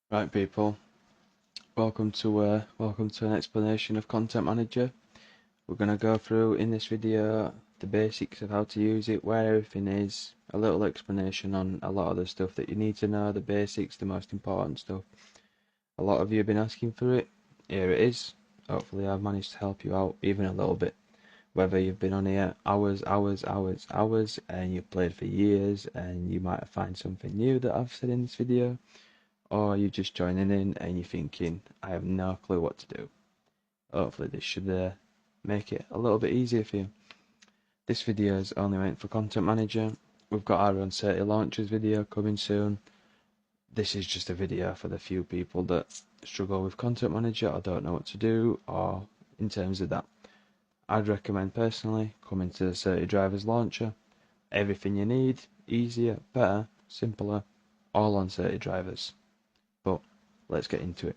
Right, people. Welcome to an explanation of Content Manager. We're gonna go through in this video the basics of how to use it, where everything is, a little explanation on a lot of the stuff that you need to know, the basics, the most important stuff. A lot of you have been asking for it. Here it is. Hopefully, I've managed to help you out even a little bit. Whether you've been on here hours, and you've played for years, and you might find something new that I've said in this video, or you're just joining in and you're thinking, I have no clue what to do. Hopefully this should make it a little bit easier for you. This video is only meant for Content Manager. We've got our own Assetto launches video coming soon. This is just a video for the few people that struggle with Content Manager or don't know what to do, or in terms of that. I'd recommend personally coming to the Assetto Drivers Launcher. Everything you need, easier, better, simpler, all on Assetto Drivers. But let's get into it.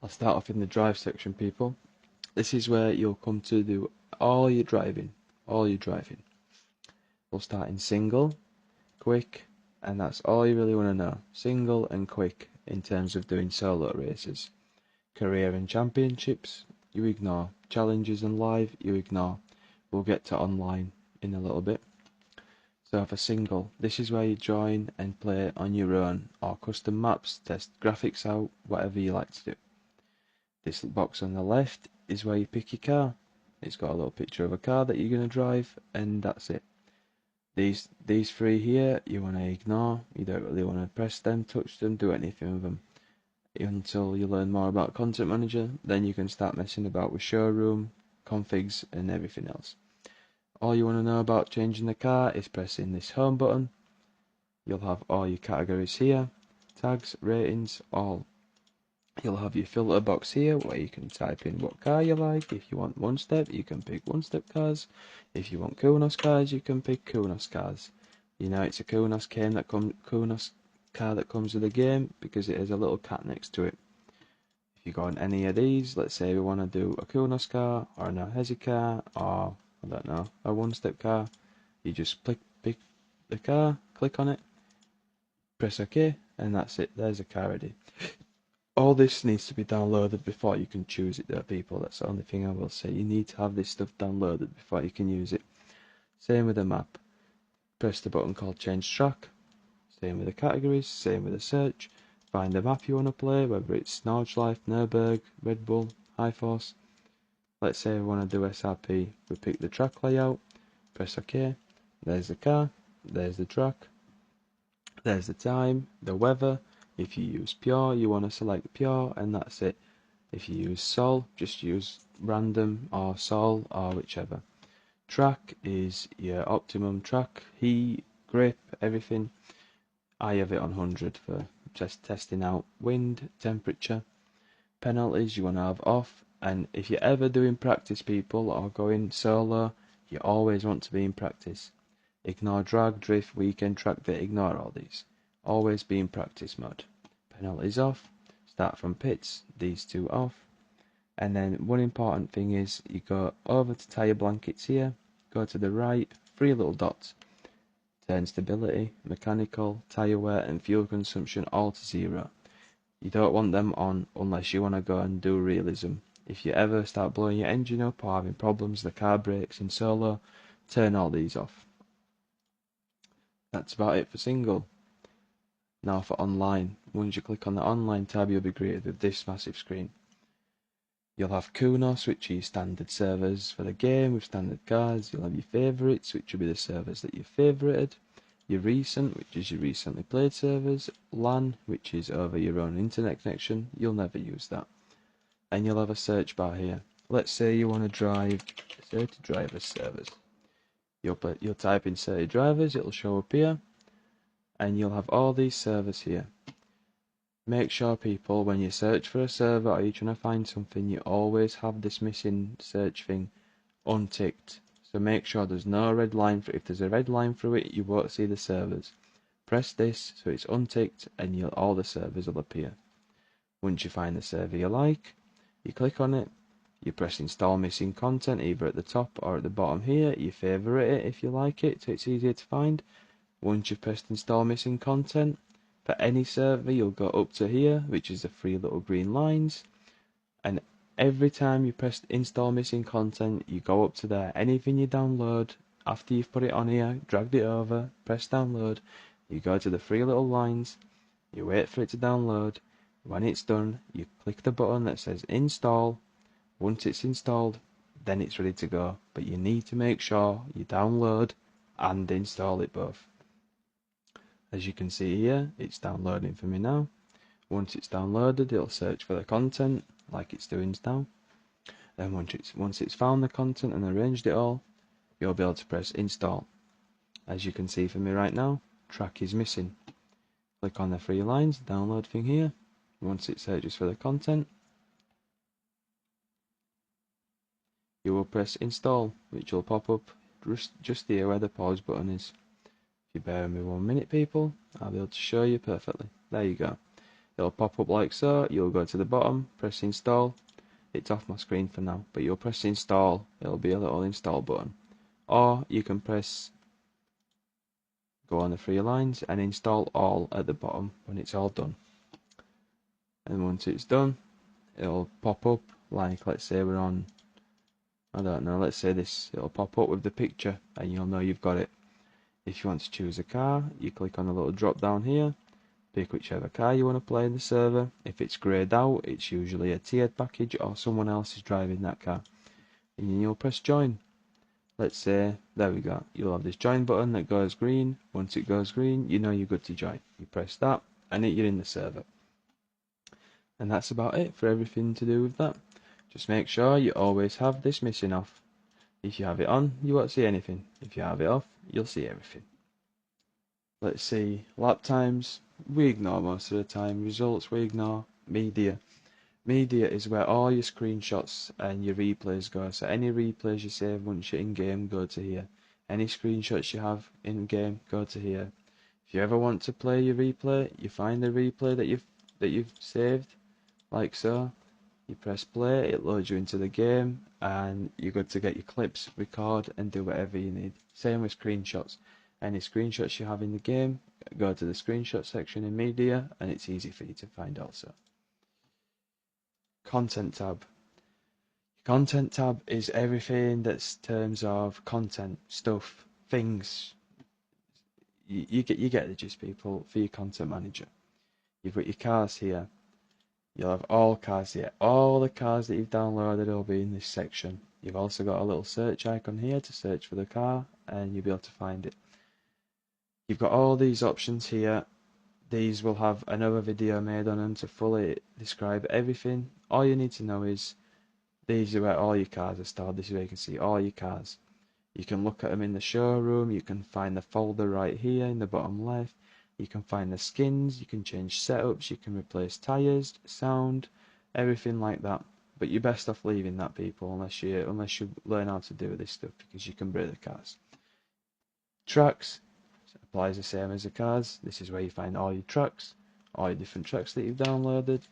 I'll start off in the drive section, people. This is where you'll come to do all your driving. We'll start in single, quick, and that's all you really want to know. Single and quick in terms of doing solo races. Career and championships, you ignore. Challenges and live, you ignore. We'll get to online in a little bit. So for single, this is where you join and play on your own, or custom maps, test graphics out, whatever you like to do. This box on the left is where you pick your car. It's got a little picture of a car that you're going to drive, and that's it. These three here, you want to ignore. You don't really want to press them, touch them, do anything with them until you learn more about Content Manager. Then you can start messing about with showroom, configs, and everything else. All you want to know about changing the car is pressing this home button. You'll have all your categories here, tags, ratings, all. You'll have your filter box here where you can type in what car you like. If you want one step, you can pick one step cars. If you want Kunos cars, you can pick Kunos cars. You know it's a Kunos car that comes with the game because it has a little cat next to it. If you go on any of these, let's say we want to do a Kunos car or an Hezi car or I don't know, a one step car, you just pick the car, click on it, press OK, and that's it. There's a car ready. All this needs to be downloaded before you can choose it, though, people. That's the only thing I will say. You need to have this stuff downloaded before you can use it. Same with the map. Press the button called Change Track. Same with the categories. Same with the search. Find the map you want to play, whether it's Nordschleife, Nürburg, Red Bull, High Force. Let's say we want to do SRP. We pick the track layout. Press OK. There's the car. There's the track. There's the time, the weather. If you use pure, you want to select pure, and that's it. If you use sol, just use random or sol or whichever. Track is your optimum track, heat, grip, everything. I have it on 100 for just testing out wind, temperature. Penalties you want to have off, and if you're ever doing practice, people, or going solo, you always want to be in practice. Ignore drag, drift, weekend, track fit, ignore all these. Always be in practice mode. Penalties off. Start from pits, these two off. And then one important thing is you go over to tyre blankets here, go to the right, 3 little dots. Turn stability, mechanical, tyre wear and fuel consumption all to 0. You don't want them on unless you want to go and do realism. If you ever start blowing your engine up or having problems with the car brakes in solo, turn all these off. That's about it for single. Now for online. Once you click on the online tab, you'll be greeted with this massive screen. You'll have Kunos, which is standard servers for the game with standard cars. You'll have your favourites, which will be the servers that you've favourited. Your recent, which is your recently played servers. LAN, which is over your own internet connection. You'll never use that. And you'll have a search bar here. Let's say you want to drive Assetto Drivers servers. You'll type in Assetto Drivers, it'll show up here. And you'll have all these servers here. Make sure, people, when you search for a server or you're trying to find something, you always have this missing search thing unticked. So make sure there's no red line for it. If there's a red line through it, you won't see the servers. Press this so it's unticked and all the servers will appear. Once you find the server you like, you click on it, you press install missing content either at the top or at the bottom here. You favourite it if you like it so it's easier to find. Once you've pressed install missing content, For any server, you'll go up to here, which is the three little green lines, and every time you press install missing content, you go up to there. Anything you download, after you've put it on here, dragged it over, press download, you go to the three little lines, you wait for it to download. When it's done, you click the button that says install. Once it's installed, then it's ready to go. But you need to make sure you download and install it both. As you can see here, it's downloading for me now. Once it's downloaded, it'll search for the content like it's doing now. Then once it's found the content and arranged it all, you'll be able to press install. As you can see for me right now, track is missing. Click on the three lines, download thing here. Once it searches for the content, you will press install, which will pop up just here where the pause button is. If you bear with me 1 minute, people, I'll be able to show you perfectly. There you go. It'll pop up like so. You'll go to the bottom, press install. It's off my screen for now, but you'll press install. It'll be a little install button. Or you can go on the three lines and install all at the bottom when it's all done. And once it's done, it'll pop up like, let's say we're on, I don't know, let's say this. It'll pop up with the picture and you'll know you've got it. If you want to choose a car, you click on the little drop down here, pick whichever car you want to play in the server. If it's greyed out, it's usually a tiered package or someone else is driving that car. And then you'll press join. Let's say, there we go, you'll have this join button that goes green. Once it goes green, you know you're good to join. You press that and you're in the server. And that's about it for everything to do with that. Just make sure you always have this missing off. If you have it on, you won't see anything. If you have it off, you'll see everything. Let's see, lap times, we ignore most of the time. Results, we ignore. Media. Media is where all your screenshots and your replays go. So any replays you save once you're in game, go to here. Any screenshots you have in game, go to here. If you ever want to play your replay, you find the replay that you've saved, like so. You press play, it loads you into the game, and you're good to get your clips, record, and do whatever you need. Same with screenshots. Any screenshots you have in the game, go to the screenshot section in media, and it's easy for you to find also. Content tab. Content tab is everything that's terms of content, stuff, things. You get the gist, people, for your content manager. You've got your cars here. You'll have all cars here. All the cars that you've downloaded will be in this section. You've also got a little search icon here to search for the car, and you'll be able to find it. You've got all these options here. These will have another video made on them to fully describe everything. All you need to know is these are where all your cars are stored. This is where you can see all your cars. You can look at them in the showroom. You can find the folder right here in the bottom left. You can find the skins, you can change setups, you can replace tyres, sound, everything like that. But you're best off leaving that, people, unless you learn how to do this stuff, because you can break the cars. Tracks applies the same as the cars. This is where you find all your tracks, all your different tracks that you've downloaded.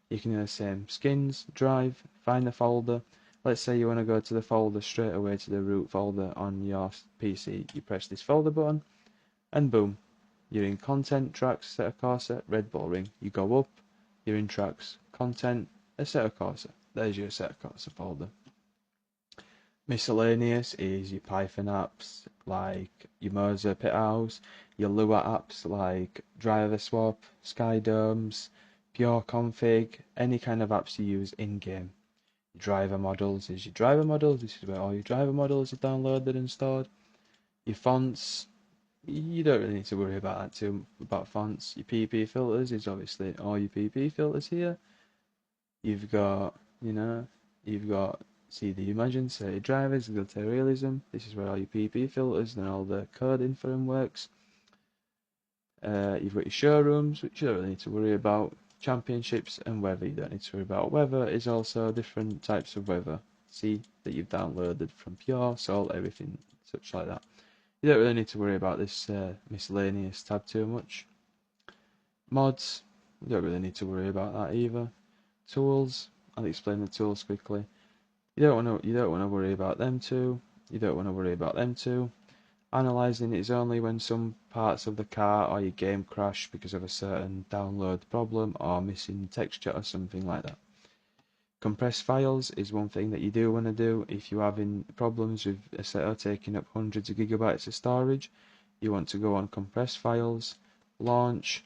You can do the same. Skins, drive, find the folder. Let's say you want to go to the folder straight away, to the root folder on your PC. You press this folder button, and boom. You're in content, tracks, Assetto Corsa, Red Bull Ring. You go up, you're in tracks, content, Assetto Corsa. There's your Assetto Corsa folder. Miscellaneous is your Python apps like your Moza Pit House, your Lua apps like Driver Swap, Skydomes, Pure Config, any kind of apps you use in game. Driver models is your driver models. This is where all your driver models are downloaded and stored. Your fonts. You don't really need to worry about that about fonts. Your PP filters is obviously all your PP filters here. You've got, CD Imagine, say drivers, Military Realism. This is where all your PP filters and all the coding for them works. You've got your showrooms, which you don't really need to worry about. Championships and weather, you don't need to worry about. Weather is also different types of weather. See that you've downloaded from Pure, Salt, everything such like that. You don't really need to worry about this miscellaneous tab too much. Mods, you don't really need to worry about that either. Tools, I'll explain the tools quickly. You don't want to worry about them too. You don't want to worry about them too. Analyzing is only when some parts of the car or your game crash because of a certain download problem or missing texture or something like that. Compress files is one thing that you do want to do if you're having problems with Assetto taking up hundreds of gigabytes of storage. You want to go on compress files, launch.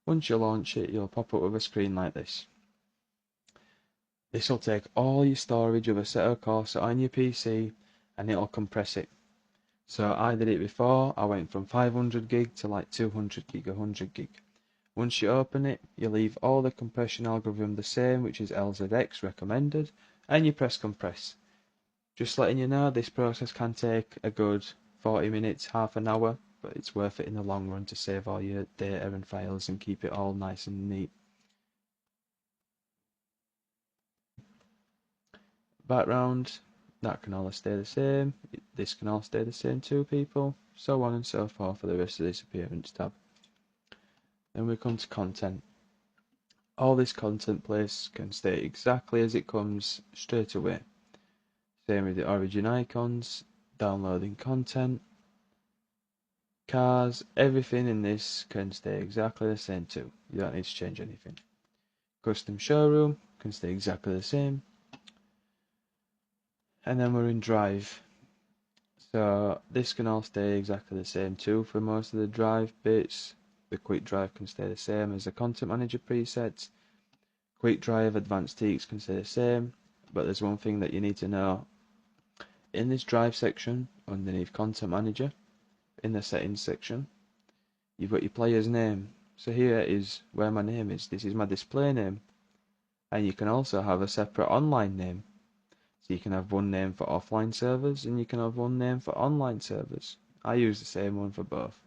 Once you launch it, you'll pop up with a screen like this. This will take all your storage of Assetto Corsa on your PC and it'll compress it. So I did it before. I went from 500 gig to like 200 gig, 100 gig. Once you open it, you leave all the compression algorithm the same, which is LZX recommended, and you press compress. Just letting you know, this process can take a good 40 minutes, half an hour, but it's worth it in the long run to save all your data and files and keep it all nice and neat. Background, that can all stay the same. This can all stay the same too, people. So on and so forth for the rest of this appearance tab. Then we come to content. All this content place can stay exactly as it comes straight away. Same with the origin icons, downloading content, cars, everything in this can stay exactly the same too. You don't need to change anything. Custom showroom can stay exactly the same. And then we're in drive. So this can all stay exactly the same too for most of the drive bits. The quick drive can stay the same as the content manager presets. Quick drive advanced tweaks can stay the same, but there's one thing that you need to know. In this drive section, underneath content manager, in the settings section, you've got your player's name. So here is where my name is. This is my display name. And you can also have a separate online name. So you can have one name for offline servers and you can have one name for online servers. I use the same one for both.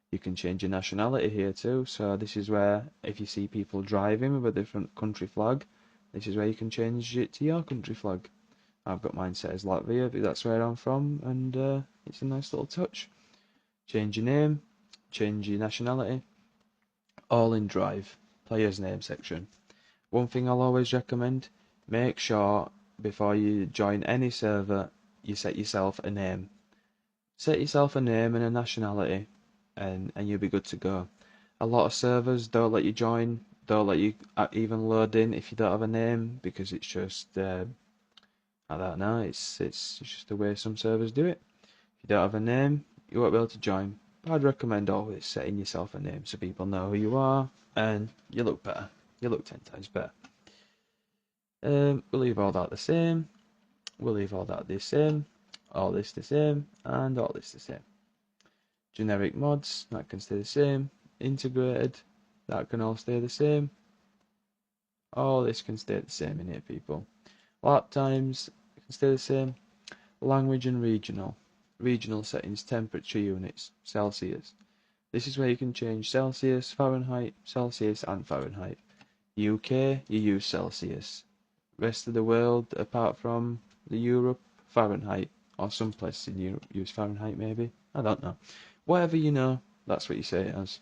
You can change your nationality here too. So this is where if you see people driving with a different country flag, this is where you can change it to your country flag. I've got mine set as Latvia because that's where I'm from, and it's a nice little touch. Change your name, change your nationality, all in Drive, player's name section. One thing I'll always recommend, make sure before you join any server, you set yourself a name. Set yourself a name and a nationality, and you'll be good to go. A lot of servers don't let you join, don't let you even load in if you don't have a name, because it's just I don't know, it's just the way some servers do it. If you don't have a name, you won't be able to join. But I'd recommend always setting yourself a name so people know who you are and you look better. You look 10 times better. We'll leave all that the same. We'll leave all that the same. All this the same. And all this the same. Generic mods, that can stay the same. Integrated, that can all stay the same. All this can stay the same in here, people. Lap times can stay the same. Language and regional. Regional settings, temperature units, Celsius. This is where you can change Celsius, Fahrenheit, Celsius and Fahrenheit. UK, you use Celsius. Rest of the world, apart from the Europe, Fahrenheit. Or some places in Europe use Fahrenheit maybe. I don't know. Whatever you know, that's what you say it as.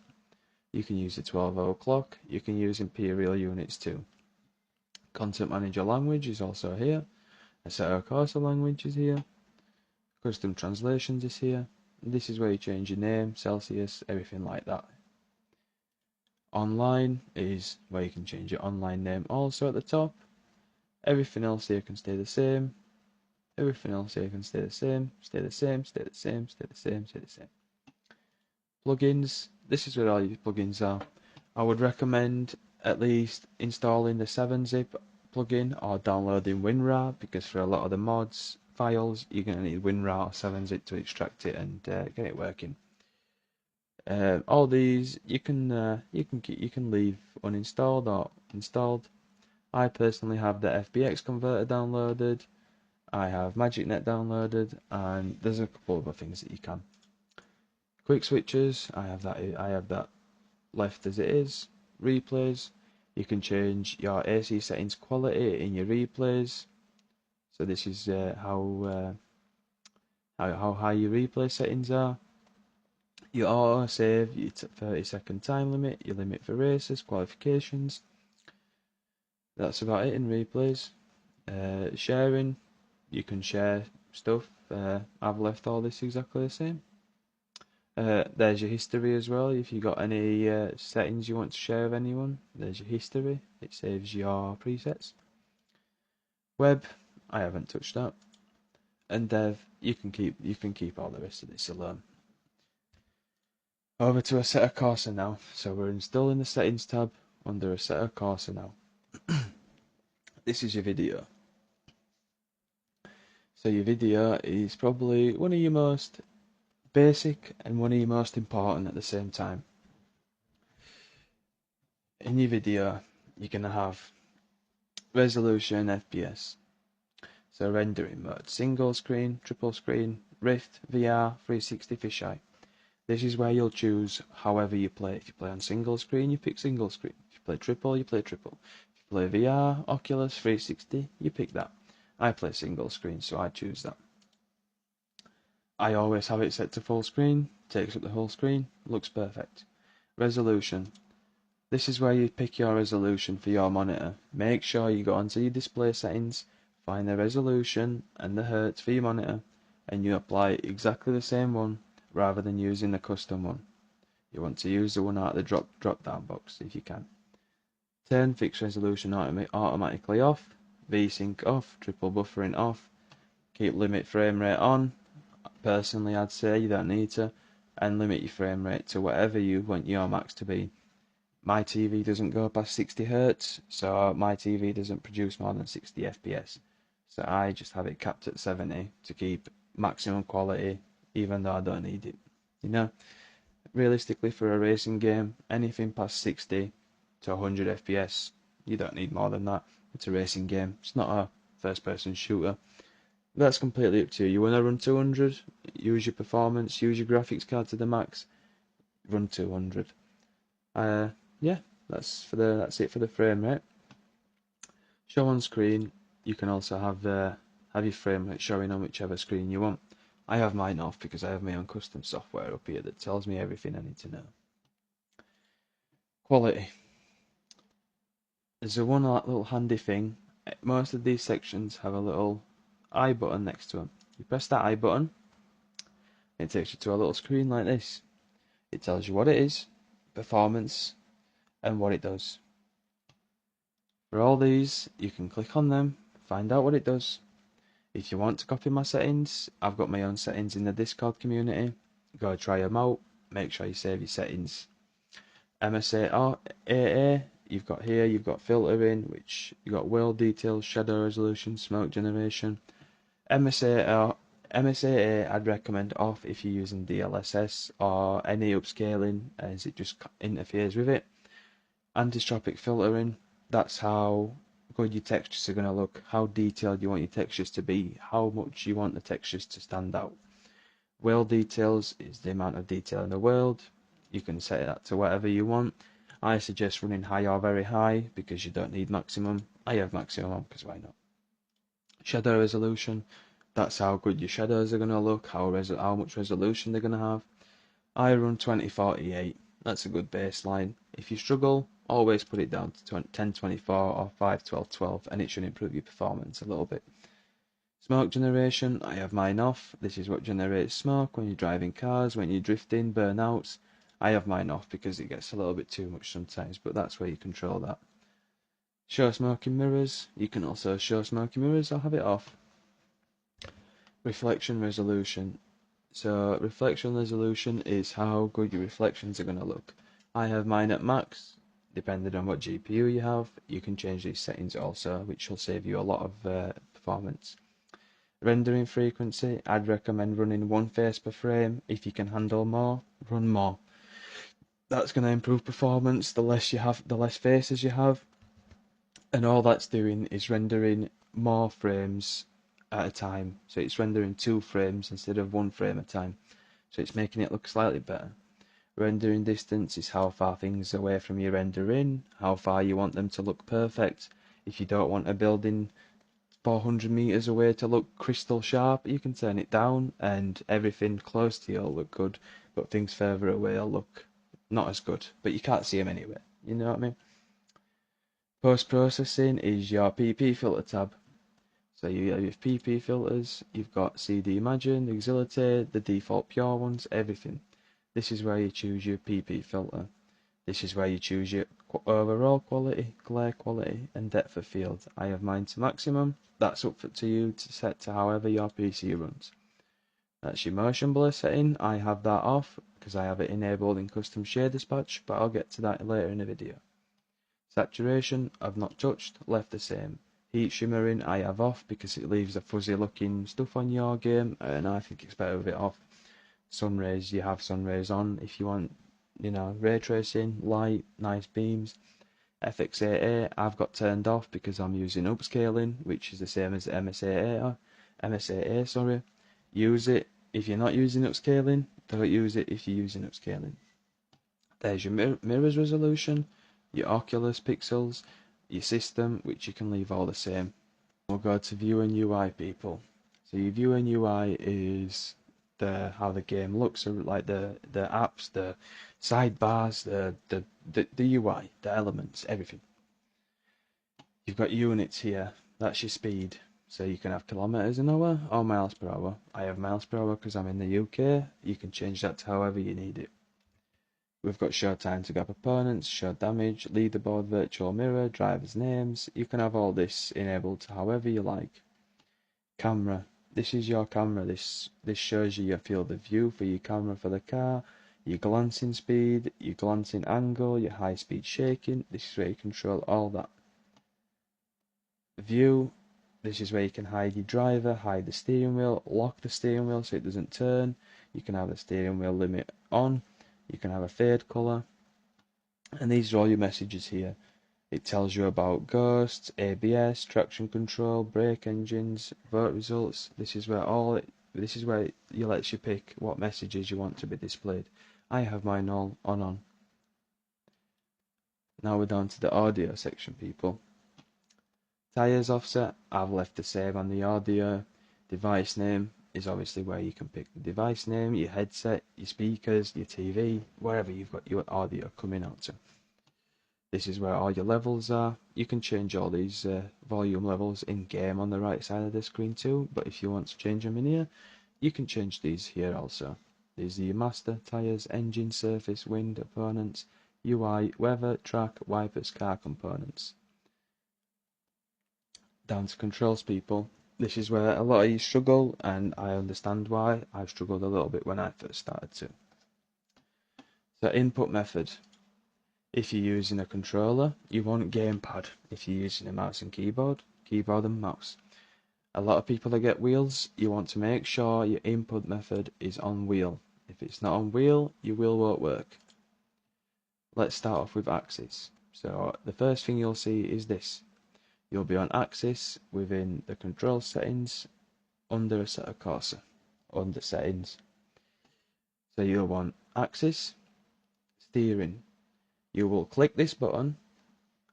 You can use the 12-hour clock. You can use imperial units too. Content manager language is also here. Assetto Corsa language is here. Custom translations is here. This is where you change your name, Celsius, everything like that. Online is where you can change your online name also at the top. Everything else here can stay the same. Everything else here can stay the same, stay the same, stay the same, stay the same, stay the same. Plugins, this is where all your plugins are. I would recommend at least installing the 7-zip plugin or downloading WinRAR, because for a lot of the mods files you're going to need WinRAR or 7-zip to extract it and get it working. All these you can leave uninstalled or installed. I personally have the FBX converter downloaded. I have MagicNet downloaded, and there's a couple of other things that you can. Quick switches, I have that left as it is. Replays, you can change your AC settings quality in your replays. So this is how high your replay settings are. Your auto save, your 30-second time limit, your limit for races, qualifications. That's about it in replays. Sharing, you can share stuff. I've left all this exactly the same. There's your history as well. If you got any settings you want to share with anyone, there's your history. It saves your presets. Web, I haven't touched that. And dev, you can keep all the rest of this alone. Over to Assetto Corsa now. So we're installing the settings tab under Assetto Corsa now. This is your video. So your video is probably one of your most basic and one of your most important at the same time. In your video, you're gonna have resolution, FPS. So rendering mode, single screen, triple screen, Rift, VR, 360 fisheye. This is where you'll choose however you play. If you play on single screen, you pick single screen. If you play triple, you play triple. If you play VR, Oculus, 360, you pick that. I play single screen, so I choose that. I always have it set to full screen, takes up the whole screen, looks perfect. Resolution. This is where you pick your resolution for your monitor. Make sure you go onto your display settings, find the resolution and the hertz for your monitor, and you apply exactly the same one rather than using the custom one. You want to use the one out of the drop down box if you can. Turn fixed resolution automatically off, VSync off, triple buffering off, keep limit frame rate on. Personally, I'd say you don't need to, and limit your frame rate to whatever you want your max to be. My TV doesn't go past 60 Hz, so my TV doesn't produce more than 60 FPS. So I just have it capped at 70 to keep maximum quality, even though I don't need it. You know, realistically for a racing game, anything past 60 to 100 FPS, you don't need more than that. It's a racing game. It's not a first-person shooter. That's completely up to you. You want to run 200, use your performance, use your graphics card to the max, run 200. Yeah, that's it for the frame rate. Show on screen. You can also have your frame rate showing on whichever screen you want. I have mine off because I have my own custom software up here that tells me everything I need to know. Quality. There's a one little handy thing. Most of these sections have a little I button next to them. You press that I button, it takes you to a little screen like this. It tells you what it is, performance, and what it does. For all these, you can click on them, find out what it does. If you want to copy my settings, I've got my own settings in the Discord community. Go try them out, make sure you save your settings. MSAA, you've got here, you've got filtering, which you've got world details, shadow resolution, smoke generation. MSAA I'd recommend off if you're using DLSS or any upscaling, as it just interferes with it. Anisotropic filtering, that's how good your textures are going to look, how detailed you want your textures to be, how much you want the textures to stand out. World details is the amount of detail in the world. You can set that to whatever you want. I suggest running high or very high because you don't need maximum. I have maximum on because why not? Shadow resolution, that's how good your shadows are going to look, how much resolution they're going to have. I run 2048. That's a good baseline. If you struggle, always put it down to 1024 or 51212 and it should improve your performance a little bit. Smoke generation, I have mine off. This is what generates smoke when you're driving cars, when you're drifting, burnouts. I have mine off because it gets a little bit too much sometimes, but that's where you control that. Show smoking mirrors, you can also show smoking mirrors, I'll have it off. Reflection resolution. So reflection resolution is how good your reflections are going to look. I have mine at max. Depending on what GPU you have, you can change these settings also, which will save you a lot of performance. Rendering frequency, I'd recommend running one face per frame. If you can handle more, run more. That's going to improve performance. The less faces you have, and all that's doing is rendering more frames at a time. So it's rendering 2 frames instead of 1 frame at a time. So it's making it look slightly better. Rendering distance is how far things are away from your render in, how far you want them to look perfect. If you don't want a building 400 meters away to look crystal sharp, you can turn it down and everything close to you will look good, but things further away will look not as good, but you can't see them anyway. You know what I mean? Post-processing is your PP filter tab. So you have your PP filters, you've got CD Imagine, Exility, the default pure ones, everything. This is where you choose your PP filter. This is where you choose your overall quality, glare quality, and depth of field. I have mine to maximum. That's up to you to set to however your PC runs. That's your motion blur setting. I have that off because I have it enabled in custom shade dispatch, but I'll get to that later in the video. Saturation, I've not touched, left the same. Heat shimmering, I have off because it leaves a fuzzy looking stuff on your game, and I think it's better with it off. Sun rays, you have sun rays on if you want, ray tracing, light, nice beams. FX8A I've got turned off because I'm using upscaling, which is the same as MSAA, sorry. Use it if you're not using upscaling, don't use it if you're using upscaling. There's your mirrors resolution, your Oculus pixels, your system, which you can leave all the same. We'll go to view and UI, people. So your view and UI is how the game looks, like the apps, the sidebars, the UI, the elements, everything. You've got units here. That's your speed. So you can have kilometers an hour or miles per hour. I have miles per hour because I'm in the UK. You can change that to however you need it. We've got show time to grab opponents, show damage, leaderboard, virtual mirror, drivers' names. You can have all this enabled to however you like. Camera. This is your camera. This shows you your field of view for your camera for the car, your glancing speed, your glancing angle, your high speed shaking. This is where you control all that. View. This is where you can hide your driver, hide the steering wheel, lock the steering wheel so it doesn't turn. You can have the steering wheel limit on. You can have a fade colour. And these are all your messages here. It tells you about ghosts, ABS, traction control, brake engines, vote results. This is where it lets you pick what messages you want to be displayed. I have mine all on. Now we're down to the audio section, people. Tires offset, I've left the same on the audio. Device name is obviously where you can pick the device name, your headset, your speakers, your TV, wherever you've got your audio coming out to. This is where all your levels are. You can change all these volume levels in game on the right side of the screen too, but if you want to change them in here, you can change these here also. These are your master, tires, engine, surface, wind, opponents, UI, weather, track, wipers, car components. Down to controls, people. This is where a lot of you struggle, and I understand why. I've struggled a little bit when I first started too. So input method. If you're using a controller, you want gamepad. If you're using a mouse and keyboard and mouse. A lot of people that get wheels, you want to make sure your input method is on wheel. If it's not on wheel, your wheel won't work. Let's start off with axis. So the first thing you'll see is this. You'll be on axis within the control settings under Assetto Corsa, under settings. So you'll want axis, steering. You will click this button.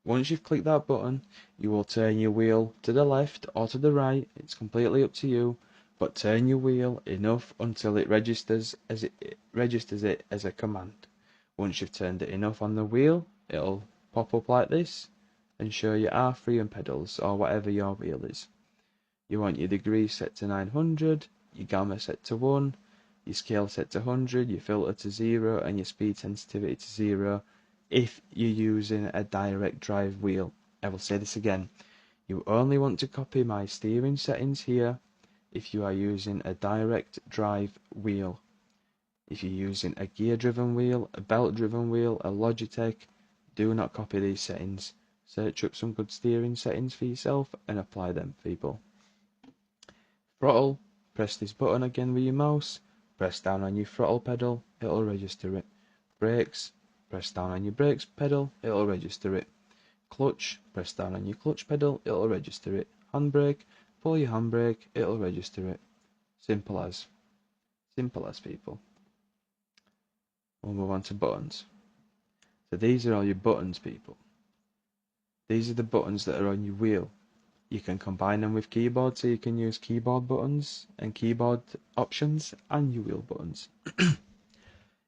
Once you've clicked that button, you will turn your wheel to the left or to the right. It's completely up to you, but turn your wheel enough until it registers it as a command. Once you've turned it enough on the wheel, it'll pop up like this and show you R3 and pedals or whatever your wheel is. You want your degrees set to 900, your gamma set to 1, your scale set to 100, your filter to 0, and your speed sensitivity to 0 if you're using a direct drive wheel. I will say this again. You only want to copy my steering settings here if you are using a direct drive wheel. If you're using a gear driven wheel, a belt driven wheel, a Logitech, do not copy these settings. Search up some good steering settings for yourself and apply them, people. Throttle, press this button again with your mouse, press down on your throttle pedal, it'll register it. Brakes, press down on your brakes pedal, it'll register it. Clutch, press down on your clutch pedal, it'll register it. Handbrake, pull your handbrake, it'll register it. Simple as people. We'll move on to buttons. So these are all your buttons, people. These are the buttons that are on your wheel. You can combine them with keyboard, so you can use keyboard buttons and keyboard options and your wheel buttons.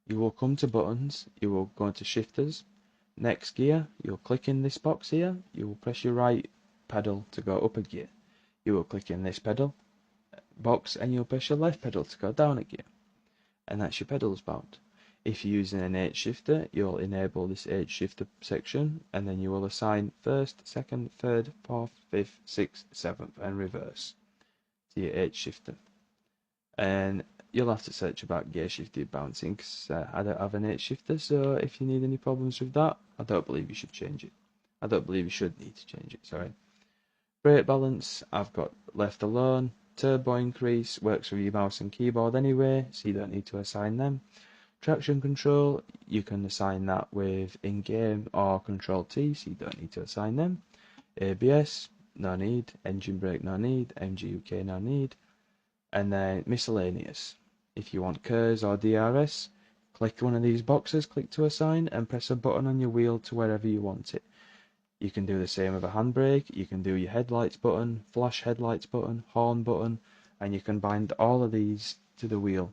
You will come to buttons, you will go into shifters, next gear, you'll click in this box here, you will press your right pedal to go up a gear. You will click in this pedal box and you'll press your left pedal to go down a gear. And that's your pedals bound. If you're using an 8 shifter, you'll enable this 8 shifter section, and then you will assign first, second, third, fourth, fifth, sixth, seventh, and reverse to your 8 shifter. And you'll have to search about gear shifted bouncing, because I don't have an 8 shifter, so if you need any problems with that, I don't believe you should change it. I don't believe you should need to change it, sorry. Brake balance, I've got left alone. Turbo increase works with your mouse and keyboard anyway, so you don't need to assign them. Traction control, you can assign that with in-game or Control T, so you don't need to assign them. ABS, no need. Engine brake, no need. MGUK, no need. And then miscellaneous. If you want KERS or DRS, click one of these boxes, click to assign, and press a button on your wheel to wherever you want it. You can do the same with a handbrake, you can do your headlights button, flash headlights button, horn button, and you can bind all of these to the wheel.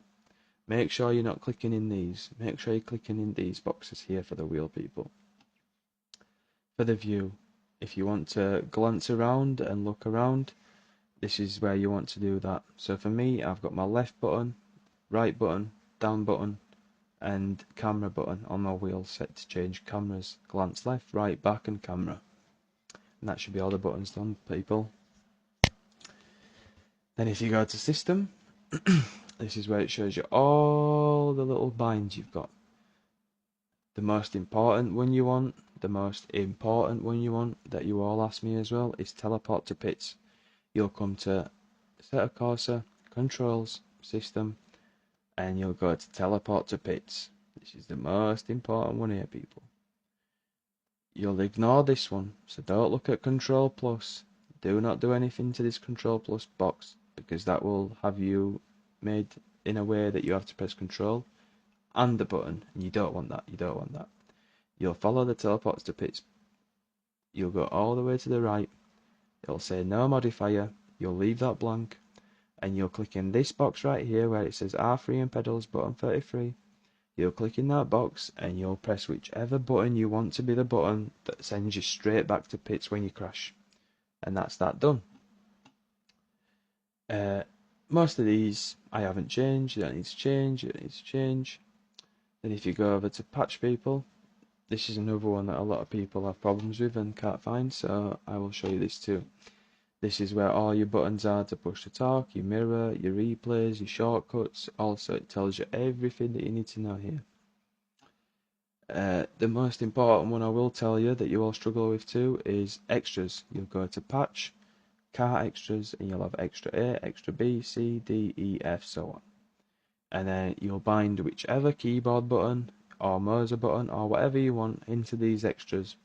Make sure you're not clicking in these. Make sure you're clicking in these boxes here for the wheel, people. For the view, if you want to glance around and look around, this is where you want to do that. So for me, I've got my left button, right button, down button, and camera button on my wheel set to change cameras. Glance left, right, back, and camera. And that should be all the buttons done, people. Then if you go to system, this is where it shows you all the little binds you've got. The most important one you want, that you all ask me as well, is teleport to pits. You'll come to Assetto Corsa, controls, system, and you'll go to teleport to pits. This is the most important one here, people. You'll ignore this one, so don't look at control plus. Do not do anything to this control plus box, because that will have you made in a way that you have to press control and the button, and you don't want that. You'll follow the teleports to pits. You'll go all the way to the right. It'll say no modifier. You'll leave that blank, and you'll click in this box right here where it says R3 and pedals button 33. You'll click in that box and you'll press whichever button you want to be the button that sends you straight back to pits when you crash. And that's that done. Most of these I haven't changed. You don't need to change. Then if you go over to patch people, this is another one that a lot of people have problems with and can't find, so I will show you this too. This is where all your buttons are to push to talk, your mirror, your replays, your shortcuts. Also, it tells you everything that you need to know here. The most important one I will tell you that you all struggle with too is extras. You'll go to patch, car extras, and you'll have extra A, extra B, C, D, E, F, so on. And then you'll bind whichever keyboard button or motor button or whatever you want into these extras.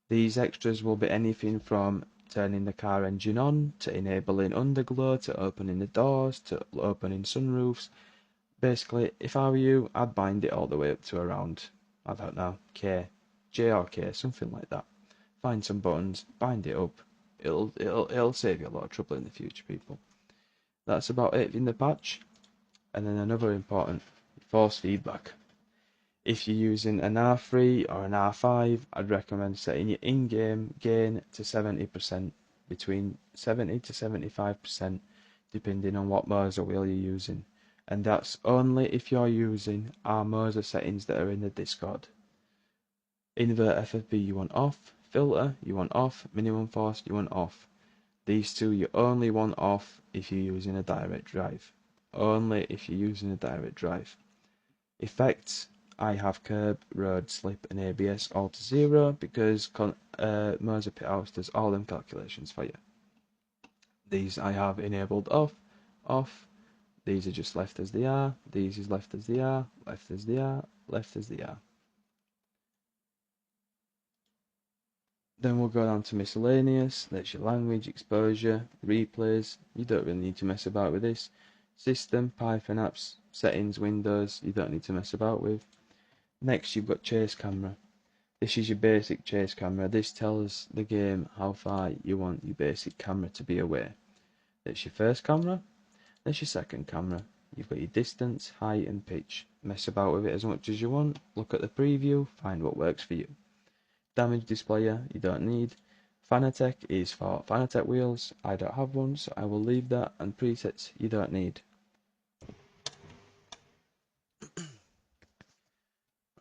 These extras will be anything from turning the car engine on, to enabling underglow, to opening the doors, to opening sunroofs. Basically, if I were you, I'd bind it all the way up to around, I don't know, J or K, something like that. Find some buttons, bind it up. It'll save you a lot of trouble in the future, people. That's about it in the patch. And then another important, force feedback. If you're using an R3 or an R5, I'd recommend setting your in-game gain to 70%, between 70 to 75%, depending on what motor wheel you're using. And that's only if you're using our motor settings that are in the Discord. Invert FFB you want off, filter you want off, minimum force you want off. These two you only want off if you're using a direct drive. Only if you're using a direct drive. Effects, I have curb, road, slip and ABS all to 0 because Motor Pit House does all them calculations for you. These I have enabled off. These are just left as they are. These is left as they are, left as they are, left as they are. Then we'll go down to miscellaneous. That's your language, exposure, replays. You don't really need to mess about with this. System, Python apps, settings, Windows. You don't need to mess about with. Next, you've got chase camera. This is your basic chase camera. This tells the game how far you want your basic camera to be away. That's your first camera. That's your second camera. You've got your distance, height and pitch. Mess about with it as much as you want. Look at the preview, find what works for you. Damage displayer, you don't need. Fanatec is for Fanatec wheels. I don't have one, so I will leave that. And presets, you don't need.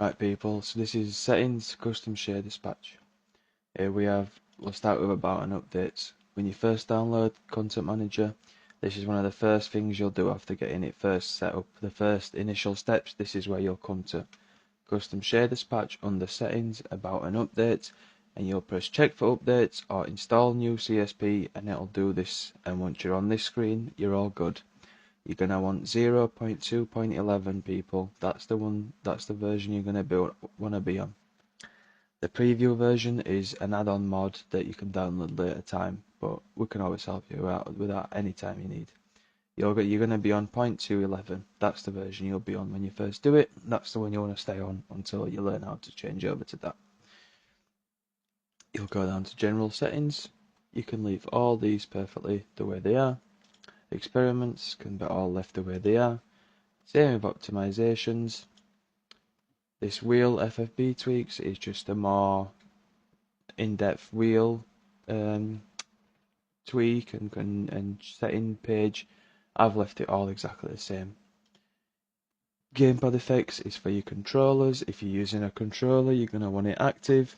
Right people, so this is settings, custom share dispatch. Here we'll start with about and updates. When you first download Content Manager, this is one of the first things you'll do after getting it first set up. The first initial steps, this is where you'll come to custom share dispatch under settings, about and updates, and you'll press check for updates or install new CSP, and it'll do this. And once you're on this screen, you're all good. You're gonna want 0.2.11 people. That's the one. That's the version you're gonna wanna be on. The preview version is an add-on mod that you can download later time, but we can always help you out with that anytime you need. You're gonna be on 0.2.11. That's the version you'll be on when you first do it. That's the one you wanna stay on until you learn how to change over to that. You'll go down to general settings. You can leave all these perfectly the way they are. Experiments can be all left the way they are. Same with optimizations. This wheel FFB tweaks is just a more in-depth wheel tweak and setting page. I've left it all exactly the same. Gamepad effects is for your controllers. If you're using a controller, you're going to want it active,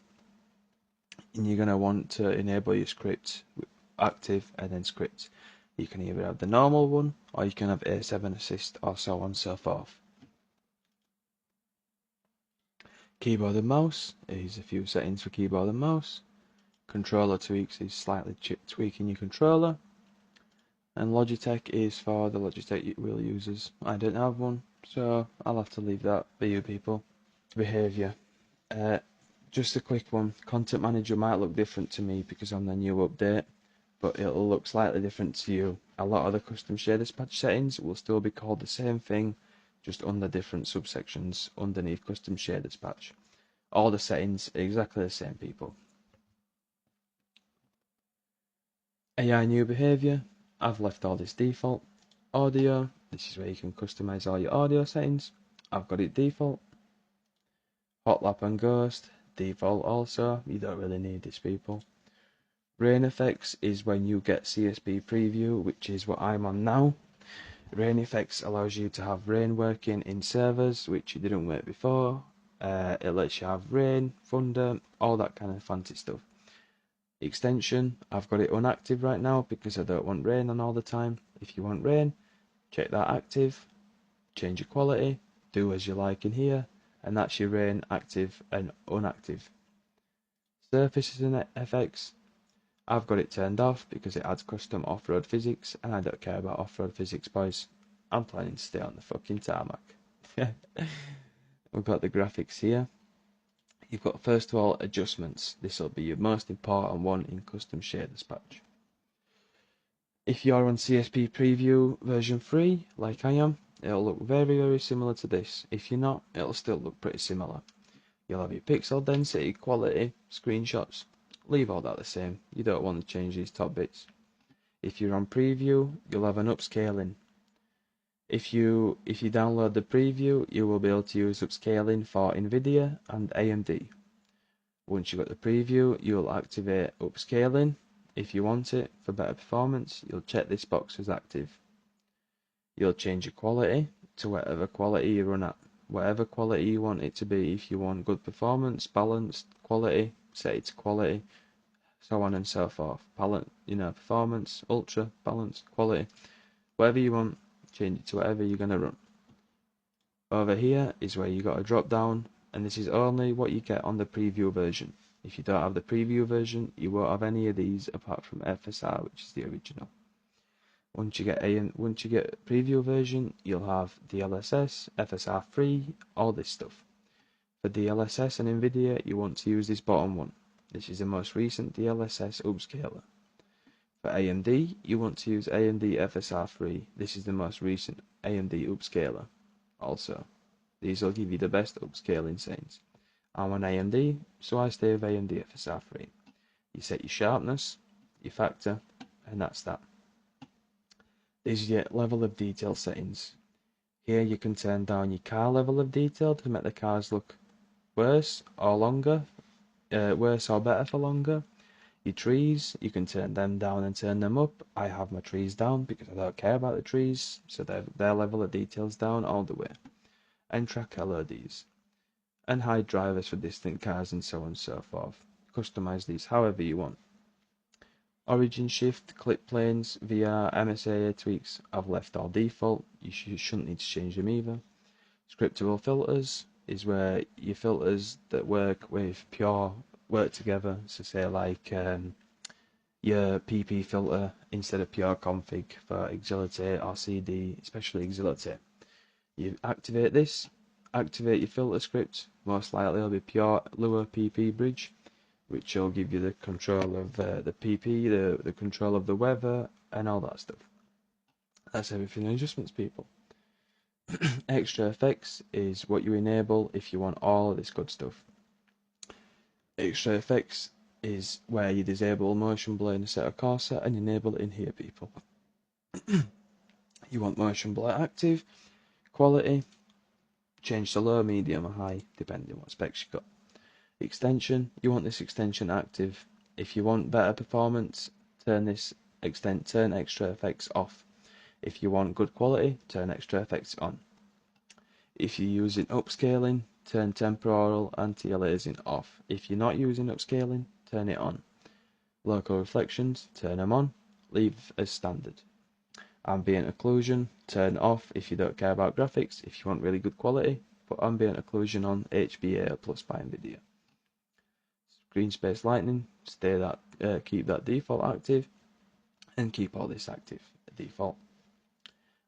and you're going to want to enable your script active and then scripts. You can either have the normal one, or you can have A7 assist, or so on and so forth. Keyboard and mouse is a few settings for keyboard and mouse. Controller tweaks is slightly tweaking your controller. And Logitech is for the Logitech wheel users. I don't have one, so I'll have to leave that for you people. Behavior. Just a quick one. Content Manager might look different to me because I'm the new update, but it'll look slightly different to you. A lot of the custom share dispatch settings will still be called the same thing, just under different subsections underneath custom share dispatch. All the settings are exactly the same, people. AI new behavior. I've left all this default. Audio. This is where you can customize all your audio settings. I've got it default. Hot lap and ghost. Default also. You don't really need this, people. Rain effects is when you get CSP preview, which is what I'm on now. Rain effects allows you to have rain working in servers, which you didn't work before. It lets you have rain, thunder, all that kind of fancy stuff. Extension, I've got it unactive right now because I don't want rain on all the time. If you want rain, check that active, change your quality, do as you like in here, and that's your rain active and unactive. Surfaces and FX, I've got it turned off because it adds custom off-road physics, and I don't care about off-road physics, boys. I'm planning to stay on the fucking tarmac. We've got the graphics here. You've got, first of all, adjustments. This will be your most important one in custom share dispatch. If you're on CSP preview version 3, like I am, it'll look very, very similar to this. If you're not, it'll still look pretty similar. You'll have your pixel density, quality, screenshots. Leave all that the same. You don't want to change these top bits. If you're on preview, you'll have an upscaling. If you download the preview, you will be able to use upscaling for NVIDIA and AMD. Once you've got the preview, you'll activate upscaling. If you want it for better performance, you'll check this box as active. You'll change your quality to whatever quality you run at. Whatever quality you want it to be. If you want good performance, balanced quality, set it to quality, so on and so forth. Performance, ultra, balance, quality. Whatever you want, change it to whatever you're going to run. Over here is where you got a drop down, and this is only what you get on the preview version. If you don't have the preview version, you won't have any of these apart from FSR, which is the original. Once you get preview version, you'll have DLSS, FSR3, all this stuff. For DLSS and NVIDIA, you want to use this bottom one. This is the most recent DLSS upscaler. For AMD, you want to use AMD FSR3. This is the most recent AMD upscaler. Also, these will give you the best upscaling settings. I'm on AMD, so I stay with AMD FSR3. You set your sharpness, your factor, and that's that. These are your level of detail settings. Here you can turn down your car level of detail to make the cars look worse or longer, worse or better for longer. Your trees, you can turn them down and turn them up. I have my trees down because I don't care about the trees, so their level of detail's down all the way. And track LODs. and hide drivers for distant cars and so on and so forth. Customize these however you want. Origin shift, clip planes, VR, MSA tweaks, I've left all default. You shouldn't need to change them either. Scriptable filters is where your filters that work with pure work together. So say like your PP filter instead of pure config for Exilitate or CD, especially Exilitate. You activate this, activate your filter script, most likely it'll be pure Lua PP bridge, which will give you the control of the PP, the control of the weather, and all that stuff. That's everything in adjustments, people. Extra effects is what you enable if you want all of this good stuff. Extra effects is where you disable motion blur in Assetto Corsa and enable it in here, people. You want motion blur active, quality, change to low, medium or high, depending on what specs you've got. Extension, you want this extension active. If you want better performance, turn extra effects off. If you want good quality, turn extra effects on. If you're using upscaling, turn temporal anti-aliasing off. If you're not using upscaling, turn it on. Local reflections, turn them on, leave as standard. Ambient occlusion, turn off if you don't care about graphics. If you want really good quality, put ambient occlusion on HBA plus by NVIDIA. Green space lightning, keep that default active, and keep all this active default.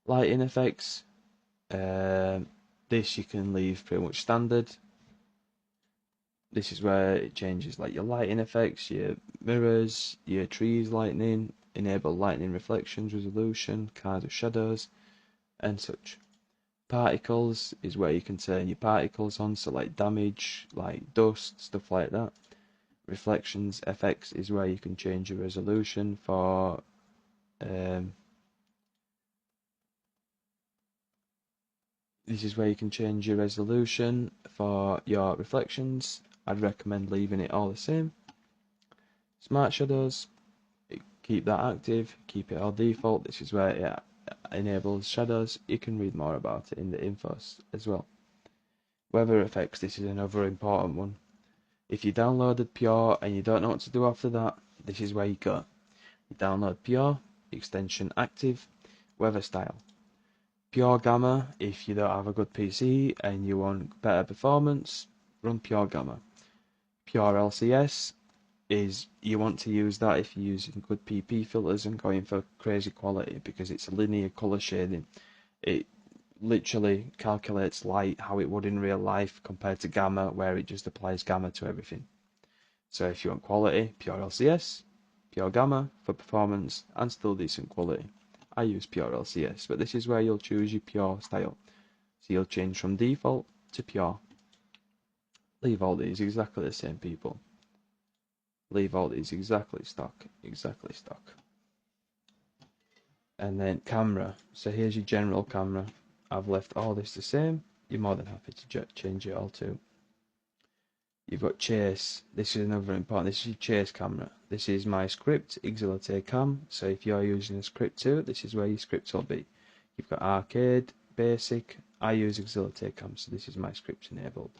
Lighting effects, this you can leave pretty much standard. This is where it changes like your lighting effects, your mirrors, your trees lightning, enable lightning reflections, resolution, cars of shadows, and such. Particles is where you can turn your particles on, so like damage, like dust, stuff like that. Reflections effects is where you can change your resolution for this is where you can change your resolution for your reflections. I'd recommend leaving it all the same. Smart shadows, keep that active, keep it all default. This is where it enables shadows. You can read more about it in the infos as well. Weather effects, this is another important one. If you downloaded Pure and you don't know what to do after that, this is where you go. You download Pure, extension active, weather style. Pure Gamma, if you don't have a good PC and you want better performance, run Pure Gamma. Pure LCS is you want to use that if you're using good PP filters and going for crazy quality because it's a linear color shading. It literally calculates light how it would in real life compared to Gamma where it just applies Gamma to everything. So if you want quality, Pure LCS, Pure Gamma for performance and still decent quality. I use Pure LCS, but this is where you'll choose your Pure style. So you'll change from default to Pure. Leave all these exactly the same, people. Leave all these exactly stock. And then camera. So here's your general camera. I've left all this the same. You're more than happy to change it all too. You've got chase. This is another important. This is your chase camera. This is my script, Exilitate Cam. So if you're using a script too, this is where your script will be. You've got arcade, basic. I use Exilitate Cam, so this is my script enabled.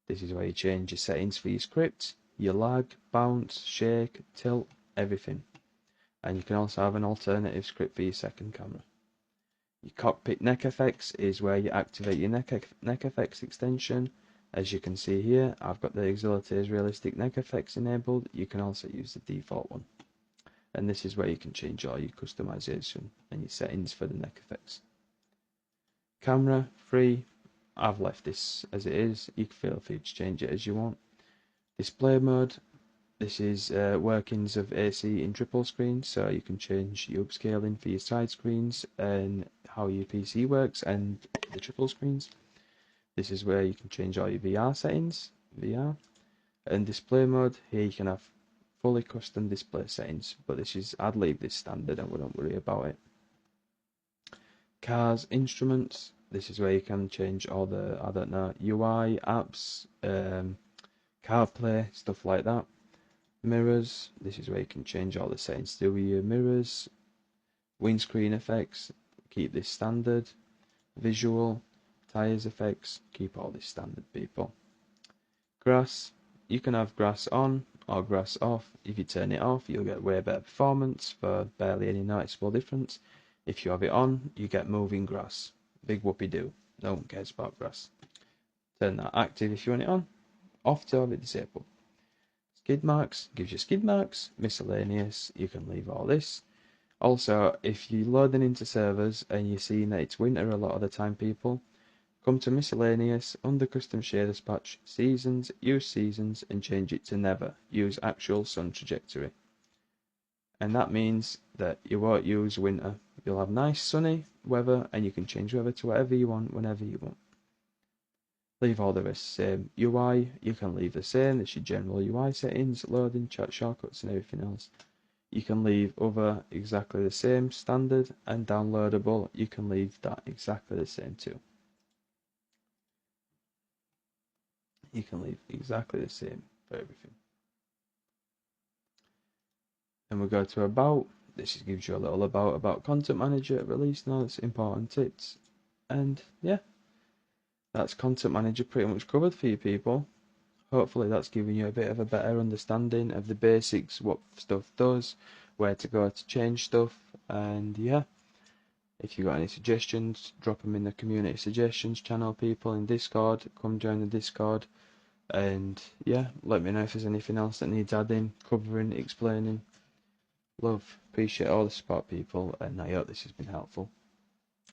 This is where you change your settings for your script, your lag, bounce, shake, tilt, everything. And you can also have an alternative script for your second camera. Your cockpit neck effects is where you activate your neck effects extension. As you can see here, I've got the Exilitate's realistic neck effects enabled. You can also use the default one. And this is where you can change all your customization and your settings for the neck effects. Camera, free. I've left this as it is. You can feel free to change it as you want. Display mode. This is workings of AC in triple screen, so you can change your upscaling for your side screens and how your PC works and the triple screens. This is where you can change all your VR settings, VR, and display mode. Here you can have fully custom display settings, but I'd leave this standard. I wouldn't worry about it. Cars, instruments. This is where you can change all the UI apps, CarPlay, stuff like that. Mirrors. This is where you can change all the settings to your mirrors. Windscreen effects. Keep this standard. Visual. Tires effects, keep all this standard, people. Grass, you can have grass on or grass off. If you turn it off, you'll get way better performance for barely any noticeable difference. If you have it on, you get moving grass. Big whoopie do. No one cares about grass. Turn that active if you want it on. Off to have it disabled. Skid marks gives you skid marks. Miscellaneous, you can leave all this. Also, if you're loading into servers and you're seeing that it's winter a lot of the time, people, come to miscellaneous, under custom shaders patch, seasons, use seasons and change it to never. Use actual sun trajectory. And that means that you won't use winter. You'll have nice sunny weather and you can change weather to whatever you want, whenever you want. Leave all the rest same. UI, you can leave the same. That's your general UI settings, loading, chat shortcuts and everything else. You can leave other exactly the same, standard and downloadable. You can leave that exactly the same too. You can leave exactly the same for everything. And we go to about. This gives you a little about content manager, release notes, important tips, and yeah, that's content manager pretty much covered for you people. Hopefully that's giving you a bit of a better understanding of the basics, what stuff does, where to go to change stuff, and yeah, if you got any suggestions, drop them in the community suggestions channel, people in Discord. Come join the Discord, and yeah, let me know if there's anything else that needs adding, covering, explaining. Love, appreciate all the support, people, and I hope this has been helpful.